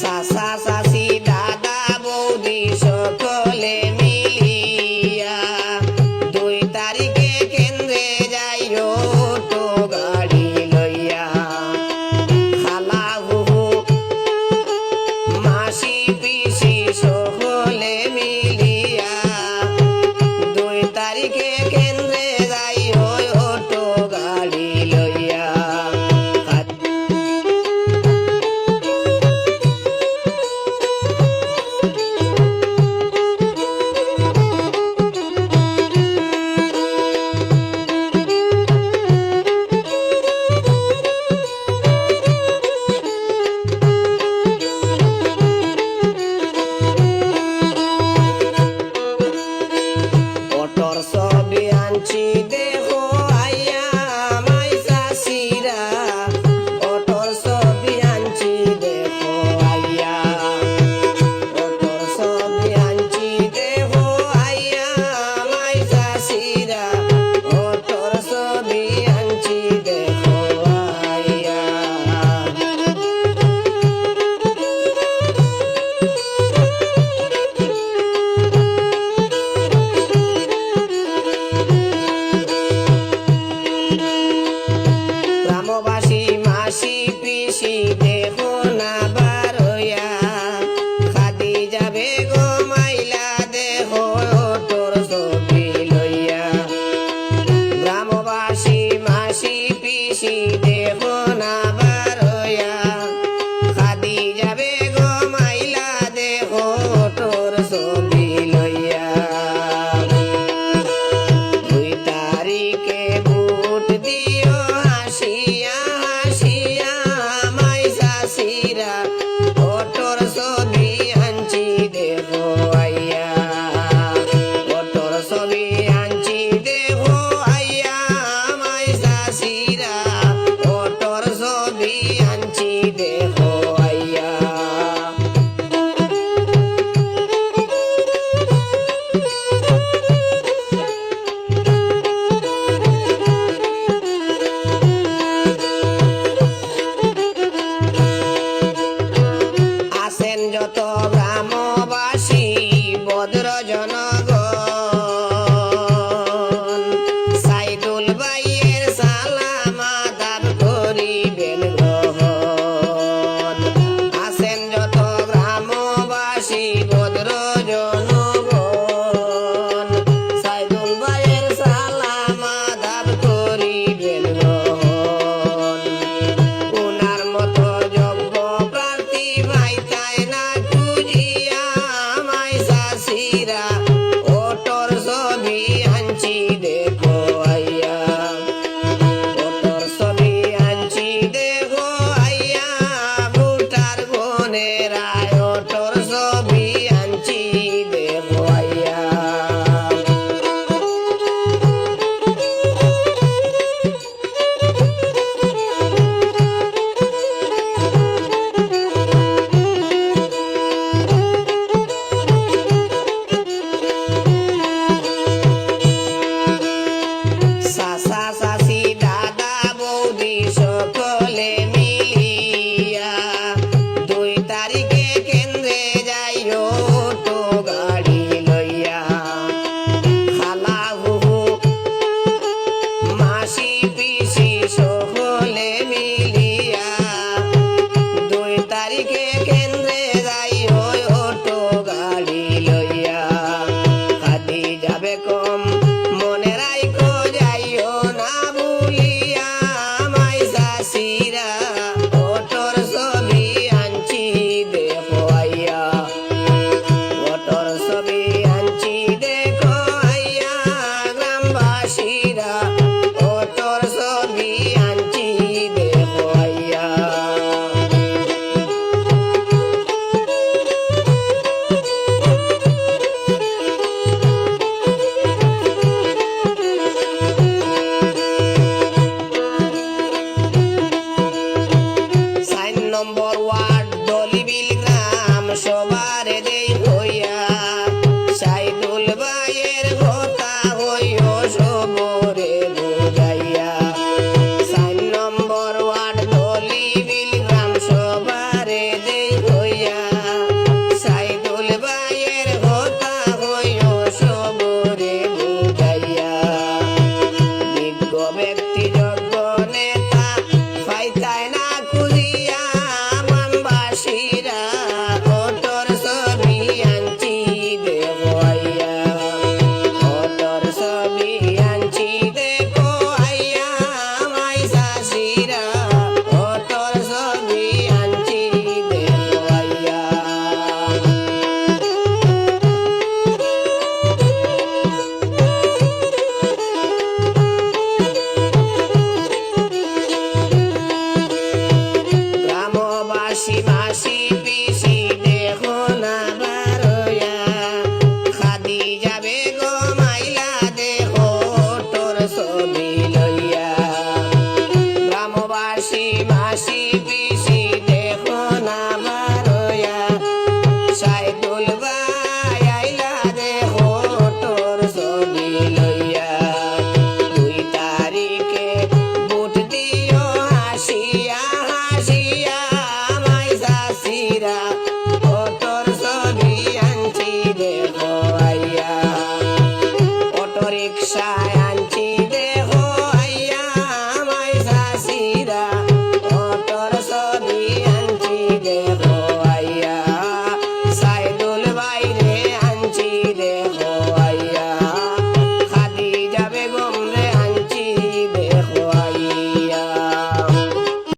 চাচা চাচি দাদা বৌদি সকলে মিলিয়া 2 তারিখে কেন্দ্রে যাইও তো গাড়ি লইয়া খালা হুহু মাসি পিসি সকলে মিলিয়া 2 তারিখে কেন্দ্রে যাইও তো গাড়ি লইয়া অটোর ছবি আনছি দেখো আইয়া মাই চাচিরা অটোর ছবি আনছি দেখো আইয়া অটোর ছবি আনছি দেখো আইয়া মাই চাচিরা অটোর ছবি আনছি দেখো আইয়া গ্রামবাসী মাসি পিসি দেখো না বারইয়া খাদি যাবে গো মাইলা দেখো তোর ছবি লইয়া গ্রামবাসী মাসি পিসি দেখো না বারইয়া খাদি যাবে গো মাইলা দেখো তোর ছবি লইয়া 2 তারিখে ভোট দিও হাসিয়া হাসিয়া মাই চাচিরা অটোর ছবি আনছি দেখো আইয়া অটোর ছবি আনছি দেখো আইয়া মাই চাচিরা অটোর ছবি আনছি দেখো আইয়া আছেন যত গ্রামবাসী ভদ্র জনগণ সাইদুল ভাইয়ের সালাম আদাব করিবেন গ্রহণ আছেন যত গ্রামবাসী ভদ্র জনগণ সাইদুল ভাইয়ের সালাম আদাব করিবেন গ্রহণ উনার মতো যোগ্য প্রার্থী পাইতাই না খুঁজিয়া মাই চাচিরা অটোর ছবি আনছি দেখো আইয়া অটোর ছবি আনছি দেখো আইয়া ভোটার বোনেরা অটোর ছবি আনছি দেখো আইয়া চাচা চাচি দাদা বৌদি সকলে মিলিয়া 2 তারিখে কেন্দ্রে যাইও তো গাড়ি লইয়া খালা হুহু মাসি পিসি সকলে মিলিয়া 2 তারিখে কেন্দ্রে যাইও তো গাড়ি লইয়া খাদি যাবে কম মনে রাইখো যাইও না ভুলিয়া মাই চাচিরা অটোর ছবি আনছি দেখো আইয়া অটোর ছবি আনছি দেখো আইয়া গ্রামবাসীরা অটোর ছবি আনছি দেখো আইয়া চাষিরা অটোর ছবি আনছি দেখো আইয়া অটোর ছবি আনছি দেখো আইয়া মাই চাষিরা অটোর ছবি আনছি দেখো আইয়া গ্রামবাসী মাসি পিসি দেখো না বারোয়া খাদি যাবে গো মাইলা দেখো তোর ছবি লইয়া গ্রামবাসী মাসি পিসি দেখো না বারোয়া সাইদুল ভাই আইলা দেখো তোর ছবি লইয়া 2 তারিখে ভোট দিও হাসিয়া হাসিয়া মাই চাষিরা অটোর ছবি আনছি দেখো আইয়া অটো রিক্সা